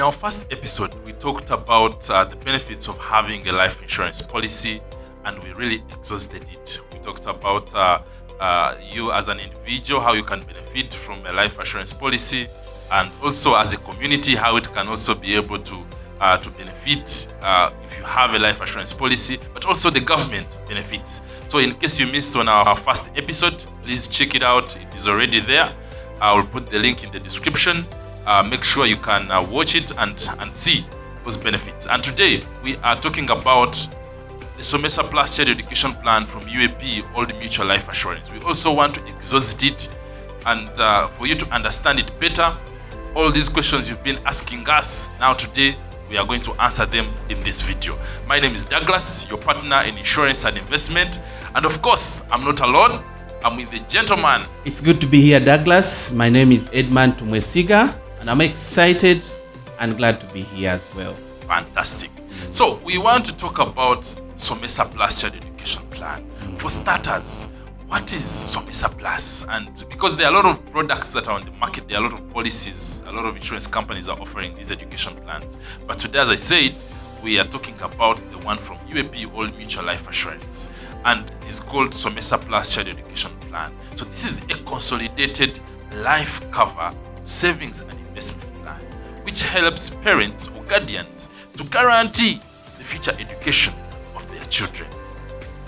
our first episode, we talked about the benefits of having a life insurance policy, and we really exhausted it. We talked about you as an individual, how you can benefit from a life assurance policy, and also as a community, how it can also be able to benefit if you have a life assurance policy, but also the government benefits. So in case you missed on our first episode, please check it out. It is already there. I will put the link in the description. Make sure you can watch it and see those benefits. And today we are talking about the Somesa Plus Child Education Plan from UAP Old Mutual Life Assurance. We also want to exhaust it and for you to understand it better. All these questions you've been asking us, now today we are going to answer them in this video. My name is Douglas, your partner in insurance and investment. And of course, I'm not alone. I'm with the gentleman. It's good to be here, Douglas. My name is Edmund Tumwesiga, and I'm excited and glad to be here as well. Fantastic. So we want to talk about Somesa Plus Child Education Plan. For starters, what is Somesa Plus? And because there are a lot of products that are on the market, there are a lot of policies, a lot of insurance companies are offering these education plans. But today, as I said, we are talking about the one from UAP Old Mutual Life Assurance, and it's called Somesa Plus Child Education Plan. So this is a consolidated life cover, savings and investment plan, which helps parents or guardians to guarantee the future education of their children.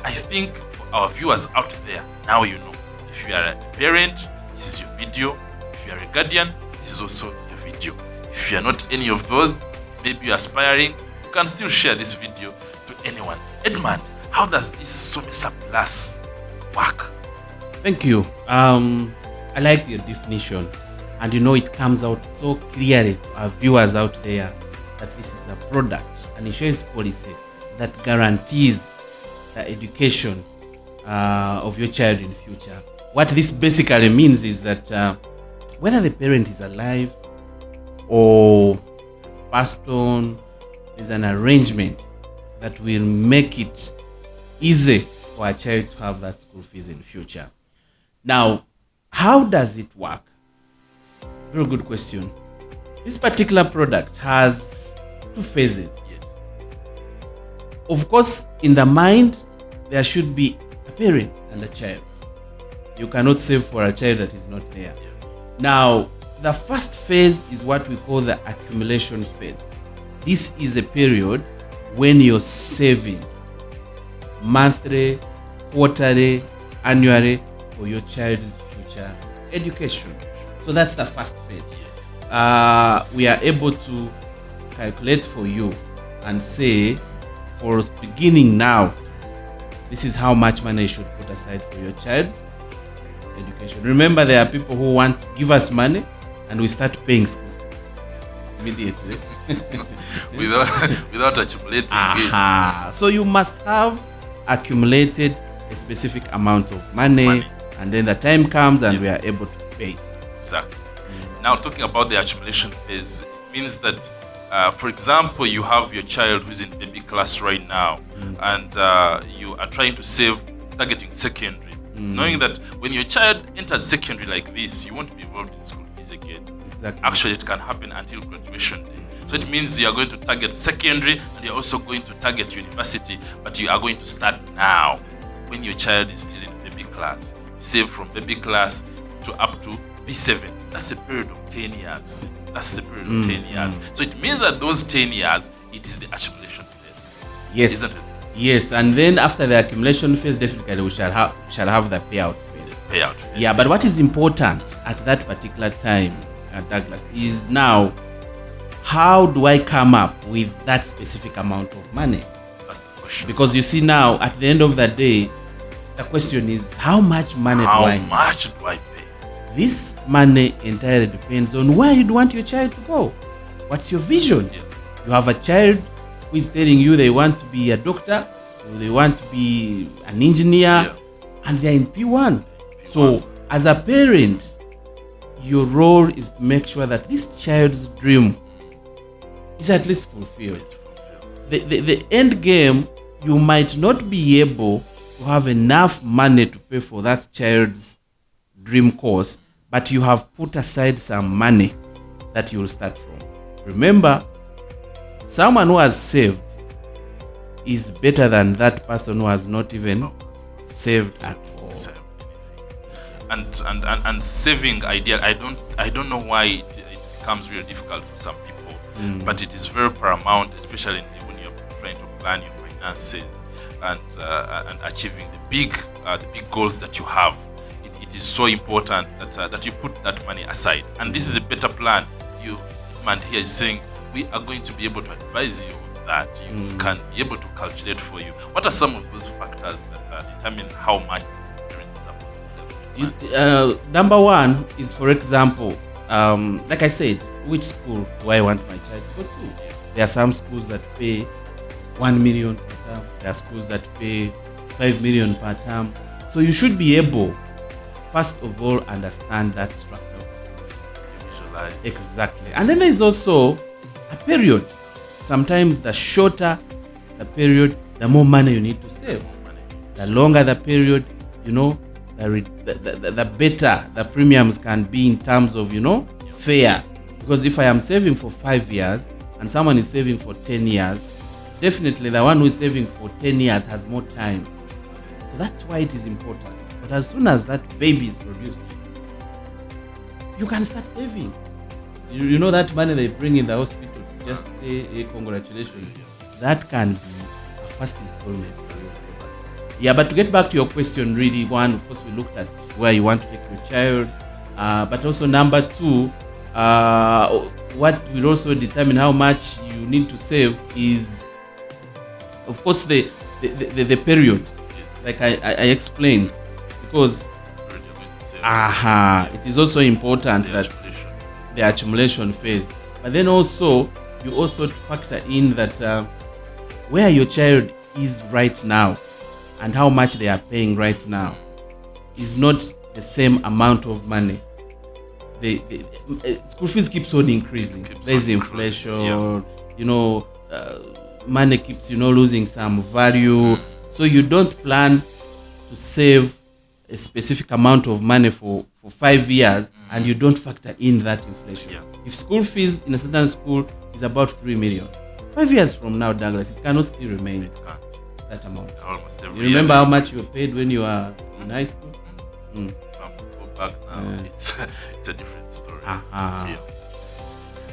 I think for our viewers out there, now you know. If you are a parent, this is your video. If you are a guardian, this is also your video. If you are not any of those, maybe you're aspiring, you can still share this video to anyone. Edmund, how does this Somesa Plus work? Thank you. I like your definition, and it comes out so clearly to our viewers out there that this is a product, an insurance policy that guarantees the education of your child in the future. What this basically means is that whether the parent is alive or has passed on, there's an arrangement that will make it easy for a child to have that school fees in the future. Now, how does it work? Very good question. This particular product has two phases. Yes. Of course, in the mind, there should be a parent and a child. You cannot save for a child that is not there. Yeah. Now, the first phase is what we call the accumulation phase. This is a period when you're saving monthly, quarterly, annually for your child's future education. So that's the first phase. Yes. We are able to calculate for you and say, for beginning now, this is how much money you should put aside for your child's education. Remember, there are people who want to give us money and we start paying school immediately. without accumulating it. So you must have accumulated a specific amount of money. And then the time comes and we are able to pay. Exactly. Now, talking about the accumulation phase, it means that, for example, you have your child who's in baby class right now, and you are trying to save, targeting secondary, knowing that when your child enters secondary like this, you won't be involved in school fees again. Exactly. Actually, it can happen until graduation day. So it means you are going to target secondary, and you're also going to target university, but you are going to start now when your child is still in baby class. Save from baby class to up to B7. That's a period of 10 years. That's the period of 10 years. So it means that those 10 years, it is the accumulation phase. Yes. Isn't it? Yes, and then after the accumulation phase, definitely we shall have the payout phase. The payout phase. Yeah, but what is important at that particular time, Douglas, is now how do I come up with that specific amount of money? That's the question. Because you see now, at the end of the day, the question is how much money How do I much do I pay? This money entirely depends on where you'd want your child to go. What's your vision? Yeah. You have a child who is telling you they want to be a doctor, or they want to be an engineer, and they're in P1. So, as a parent, your role is to make sure that this child's dream is at least fulfilled. It's fulfilled. The end game, you might not be able to have enough money to pay for that child's dream course, but you have put aside some money that you will start from. Remember, someone who has saved is better than that person who has not even saved at all. Save anything. And saving ideal. I don't know why it becomes really difficult for some people, but it is very paramount, especially when you're trying to plan your finances and achieving the big goals that you have. It is so important that you put that money aside. And this is a better plan. Man here is saying we are going to be able to advise you on that. You can be able to calculate for you. What are some of those factors that determine how much the parent is supposed to save? Number one is, for example, like I said, which school do I want my child to go to? There are some schools that pay 1 million per term. There are schools that pay 5 million per term. So you should be able, first of all, understand that structure of the school. Visualize. Exactly. And then there is also a period. Sometimes the shorter the period, the more money you need to save. The longer the period, the better the premiums can be in terms of, fair. Because if I am saving for 5 years and someone is saving for 10 years, definitely the one who is saving for 10 years has more time. So that's why it is important. But as soon as that baby is produced, you can start saving. You know that money they bring in the hospital, just say, hey, congratulations. That can be a first installment. Yeah, but to get back to your question, really, one, of course, we looked at where you want to take your child. But also number two, what will also determine how much you need to save is, of course, the period, like I explained, because it is also important that the accumulation phase. But then also, you also factor in that where your child is right now and how much they are paying right now is not the same amount of money. The school fees keeps on increasing. There's inflation, money keeps losing some value. So you don't plan to save a specific amount of money for 5 years and you don't factor in that inflation. If school fees in a certain school is about 3 million, 5 years from now, Douglas, it cannot still remain that amount. Almost every You remember how much you paid when you were in high school? If I go back now, it's a different story.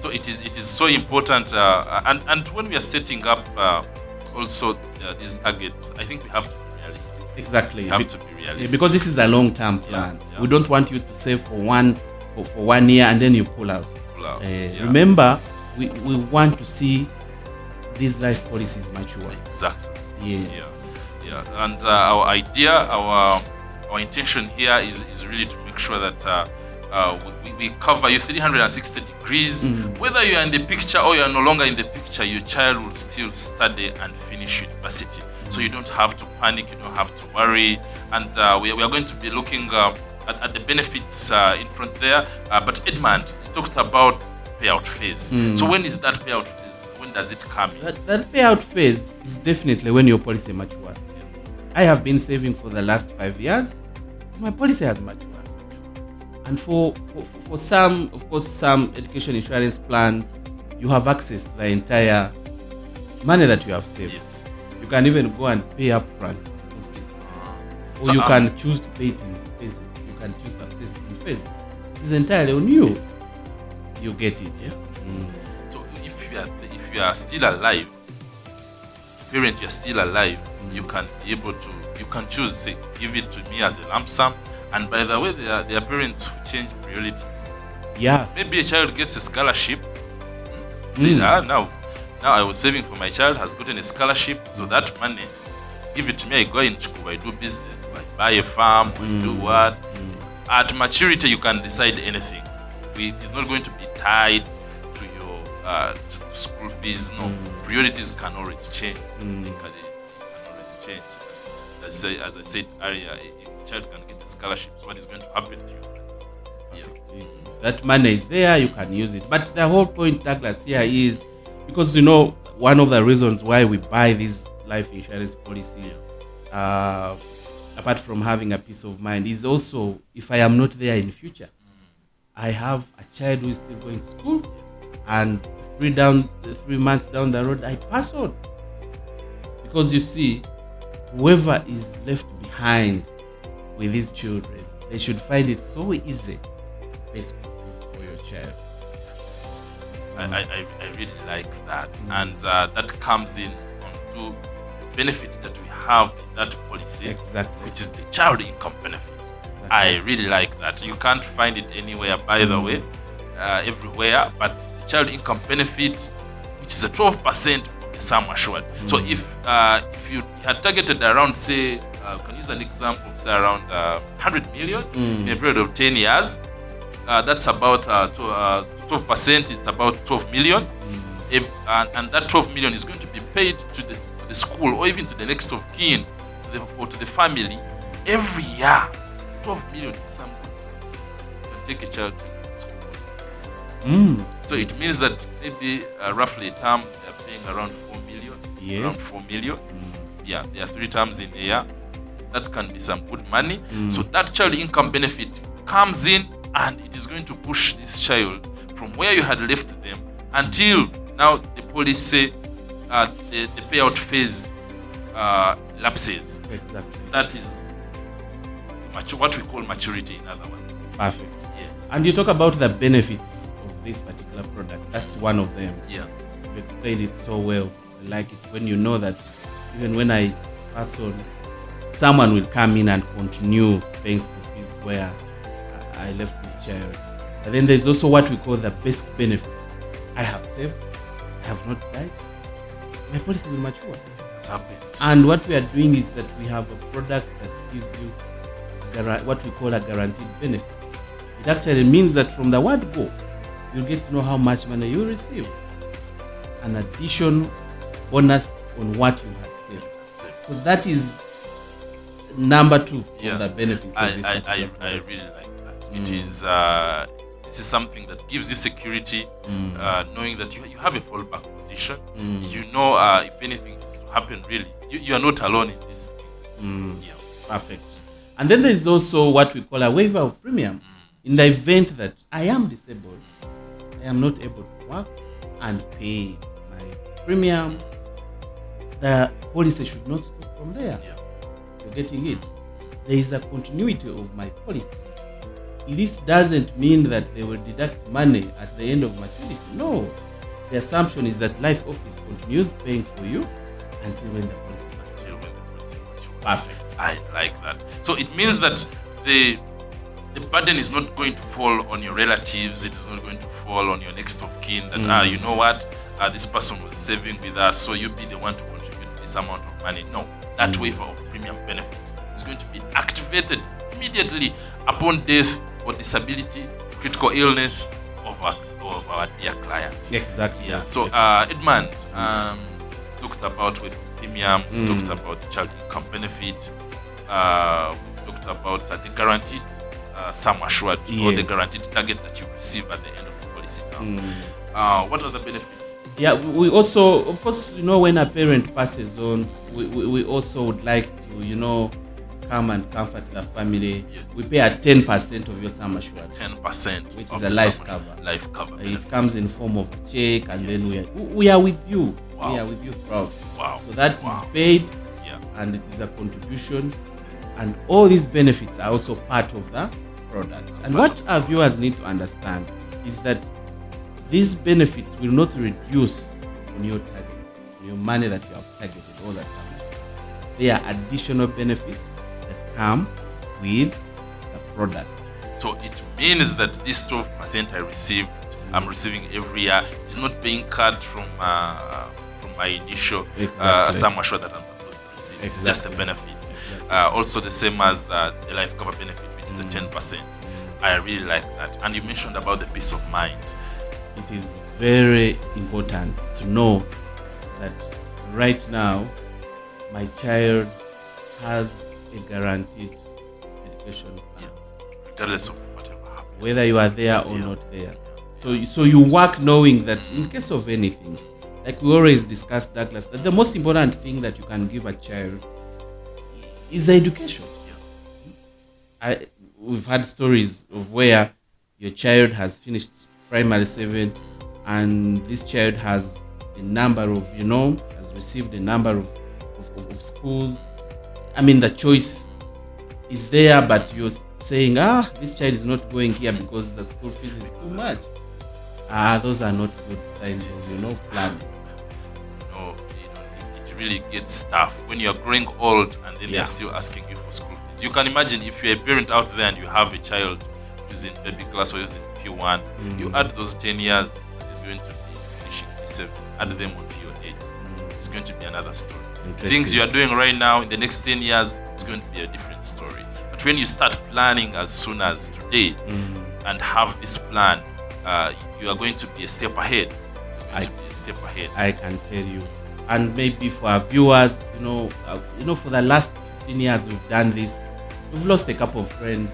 So it is so important, and when we are setting up also these targets, I think we have to be realistic. Exactly. We have to be realistic because this is a long-term plan. We don't want you to save for 1 year and then you pull out. Remember, we want to see these life policies mature. Exactly. Yes. Yeah. And our idea, our intention here is really to make sure that we cover you 360 degrees. Whether you are in the picture or you are no longer in the picture, your child will still study and finish university. So you don't have to panic, you don't have to worry. And we are going to be looking at the benefits in front there. But Edmund talked about payout phase. So when is that payout phase? When does it come in? That payout phase is definitely when your policy matures. I have been saving for the last 5 years. My policy has matured. And for some, of course, some education insurance plans, you have access to the entire money that you have saved. Yes. You can even go and pay up front. Or so you can choose to pay it in phase. You can choose to access it in phase. It is entirely on you. You get it. So if you are still alive, parent, you are still alive, you can be able to, you can choose, say, give it to me as a lump sum. And by the way, there are parents who change priorities. Maybe a child gets a scholarship. Say, now I was saving for my child, has gotten a scholarship, so that money, give it to me, I go in Chukuba, I do business, I buy a farm, I do what. At maturity, you can decide anything. It is not going to be tied to your to school fees. No, priorities can always change. They can always change. As I said earlier, a child can get a scholarship. So what is going to happen to you? That money is there, you can use it. But the whole point, Douglas, here is because one of the reasons why we buy these life insurance policies, apart from having a peace of mind, is also if I am not there in the future, I have a child who is still going to school, and 3 months down the road, I pass on. Because you see, whoever is left behind with these children, they should find it so easy to pay school fees for your child. I really like that. And that comes in onto the benefit that we have in that policy, Exactly. which is the child income benefit. I really like that. You can't find it anywhere, by the way, everywhere, but the child income benefit, which is a 12% of the sum assured. So if you had targeted around, say, can use an example, say around 100 million in a period of 10 years, that's about 12%, it's about 12 million. And that 12 million is going to be paid to the school or even to the next of kin or to the family every year. 12 million is something. You can take a child to school. So it means that maybe roughly a term they're paying around 4 million. Yes. Around 4 million. Yeah, there are 3 terms in a year. That can be some good money. So that child income benefit comes in and it is going to push this child from where you had left them until now the policy, the payout phase lapses. Exactly. That is what we call maturity, in other words. Perfect. Yes. And you talk about the benefits of this particular product. That's one of them. Yeah. You've explained it so well. I like it when you know that even when I pass on, someone will come in and continue paying school fees where I left this child. And then there's also what we call the basic benefit. I have saved, I have not died, my policy will mature. It's happened. And what we are doing is that we have a product that gives you what we call a guaranteed benefit. It actually means that from the word go, you'll get to know how much money you receive. An additional bonus on what you had saved. So that is number 2 of the benefits of this. I really like that. It is this is something that gives you security, knowing that you have a fallback position. You know, if anything is to happen, really, you are not alone in this thing. Yeah. Perfect. And then there is also what we call a waiver of premium. In the event that I am disabled, I am not able to work and pay my premium, the policy should not stop from there. Yeah. You're getting it. There is a continuity of my policy. This doesn't mean that they will deduct money at the end of maturity. No. The assumption is that life office continues paying for you until when the policy matures. Perfect. I like that. So it means that the burden is not going to fall on your relatives. It is not going to fall on your next of kin. That you know what, this person was saving with us, so you be the one to contribute this amount of money. No, that waiver of premium benefit is going to be activated immediately upon death or disability, critical illness of our dear client. Exactly. Yeah. So Edmund talked about with premium. We talked about the child income benefit. We talked about the guaranteed sum assured, or the guaranteed target that you receive at the end of the policy term. What are the benefits? Yeah, we also, of course, when a parent passes on, we also would like to, come and comfort the family. Yes. We pay a 10% of your sum assured. 10%, which of is a the life sum cover. Life cover. It comes in form of a check, and Yes. then we are with you. Wow. We are with you proud. Wow. So that Wow. is paid, Yeah. and it is a contribution, and all these benefits are also part of the product. And what our viewers need to understand is that these benefits will not reduce on your target, your money that you have targeted all the time. They are additional benefits that come with the product. So it means that this 12% I'm receiving every year, is not being cut from my initial sum assured that I'm supposed to receive. It's just a benefit. Also the same as the life cover benefit, which is a 10%. I really like that. And you mentioned about the peace of mind. It is very important to know that right now my child has a guaranteed education plan, Regardless of whatever happens. whether you are there or not there. So you work knowing that in case of anything, like we always discuss, Douglas, that the most important thing that you can give a child is the education. We've had stories of where your child has finished primary 7 and this child has a number of, has received a number of schools. I mean, the choice is there, but you're saying, this child is not going here because the school fees is too much. Those are not good signs of, planning. No, it really gets tough when you're growing old and then they're still asking you for school fees. You can imagine if you're a parent out there and you have a child who's in baby class or who's in P1, you add those 10 years, it is going to be finishing P7, add them onto your age. It's going to be another story. The things you are doing right now, in the next 10 years, it's going to be a different story. But when you start planning as soon as today and have this plan, you are going to be a step ahead. I can tell you. And maybe for our viewers, for the last 15 years we've done this. We've lost a couple of friends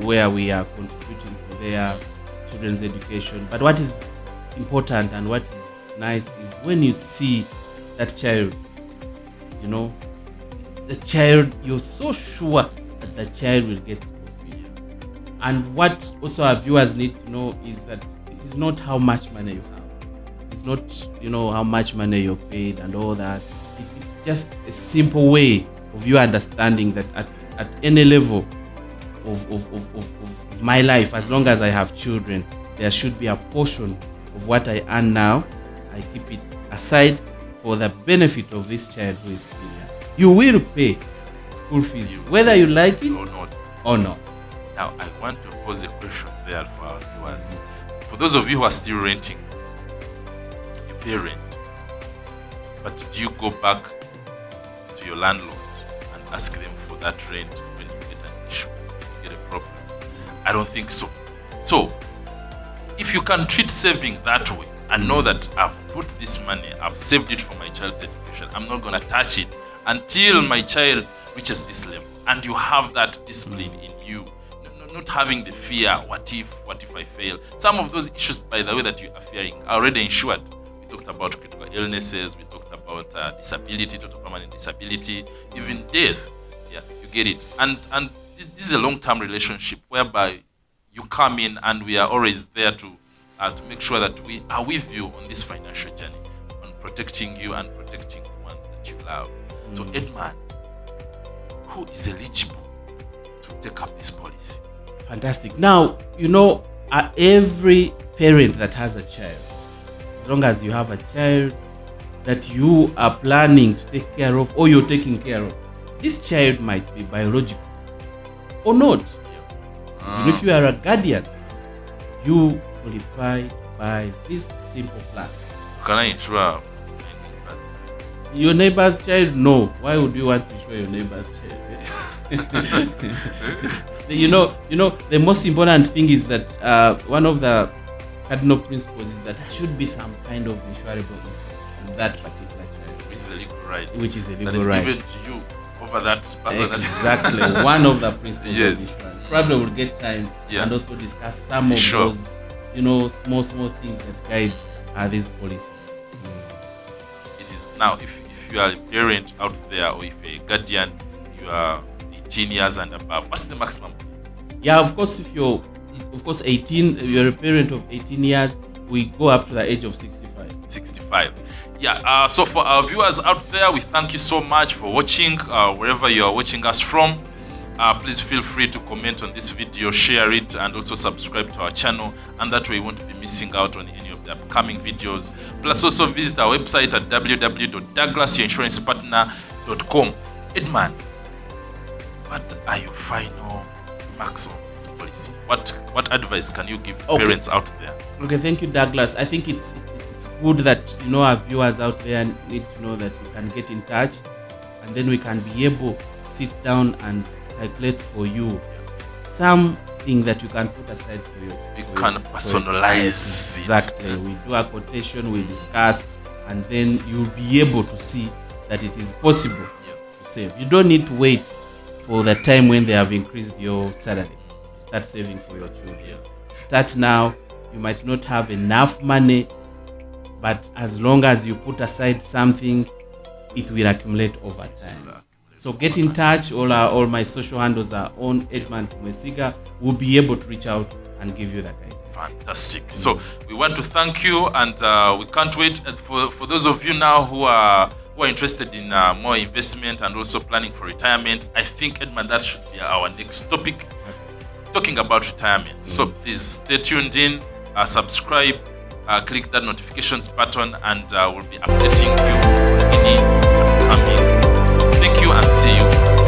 where we are contributing for their children's education. But what is important and what is nice is when you see that child, the child, you're so sure that the child will get school fees. And what also our viewers need to know is that it is not how much money you have. It's not, how much money you're paid and all that. It's just a simple way of you understanding that at any level of my life, as long as I have children, there should be a portion of what I earn now. I keep it aside for the benefit of this child who is still here. You will pay school fees, whether you like it or not. Now, I want to pose a question there for our viewers. For those of you who are still renting, you pay rent. But do you go back to your landlord and ask them for that rent when you get an issue, when you get a problem? I don't think so. So, if you can treat saving that way and know that I've put this money, I've saved it for my child's education, I'm not going to touch it until my child reaches this level, and you have that discipline in you, not having the fear, what if I fail? Some of those issues, by the way, that you are fearing are already insured. We talked about critical illnesses, we talked about disability, total permanent disability, even death. Yeah, you get it. And this is a long-term relationship whereby you come in and we are always there to make sure that we are with you on this financial journey, on protecting you and protecting the ones that you love. So, Edmund, who is eligible to take up this policy? Fantastic. Now, every parent that has a child, as long as you have a child that you are planning to take care of or you're taking care of, this child might be biological or not. Even if you are a guardian, you qualify by this simple plan. Can I insure your neighbor's child? No. Why would you want to insure your neighbor's child? The most important thing is that one of the cardinal principles is that there should be some kind of insurable on that particular child, which is a legal right. Which is a legal that is right given to you over that person. Exactly. One of the principles of insurance. Probably we'll get time and also discuss some of those, small things that guide these policies. It is now if you are a parent out there or if you're a guardian, you are 18 years and above. What's the maximum? Yeah, of course, if you're 18, you're a parent of 18 years, we go up to the age of 65. Yeah, so for our viewers out there, we thank you so much for watching, wherever you are watching us from. Please feel free to comment on this video, share it, and also subscribe to our channel, and that way you won't be missing out on any of the upcoming videos. Plus also visit our website at www.douglasyourinsurancepartner.com. Edmund, what are your final remarks on this policy? What advice can you give parents out there? Okay, thank you, Douglas. I think it's good that our viewers out there need to know that we can get in touch, and then we can be able to sit down and calculate for you something that you can put aside for you. We can personalize it. Exactly. We do a quotation, we discuss, and then you'll be able to see that it is possible to save. You don't need to wait for the time when they have increased your salary to start saving for your children. Start now. You might not have enough money, but as long as you put aside something, it will accumulate over time. So get in touch. All my social handles are on Edmund Kumesiga. We'll be able to reach out and give you that guidance. Fantastic. So we want to thank you, and we can't wait for those of you now who are interested in more investment and also planning for retirement. I think, Edmund, that should be our next topic, talking about retirement. So please stay tuned in, subscribe, click that notifications button, and we'll be updating you on any upcoming. Thank you and see you.